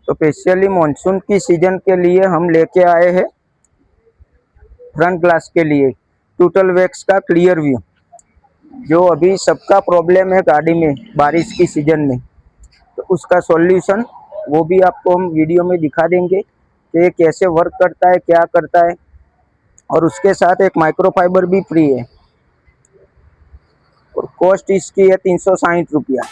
तो specially monsoon की season के लिए हम लेके आए हैं फ्रंट ग्लास के लिए टोटल वैक्स का क्लियर व्यू। जो अभी सबका प्रॉब्लम है गाड़ी में बारिश की सीजन में, तो उसका सॉल्यूशन वो भी आपको हम वीडियो में दिखा देंगे कि ये कैसे वर्क करता है, क्या करता है। और उसके साथ एक माइक्रोफाइबर भी फ्री है और कॉस्ट इसकी है 360 रुपया।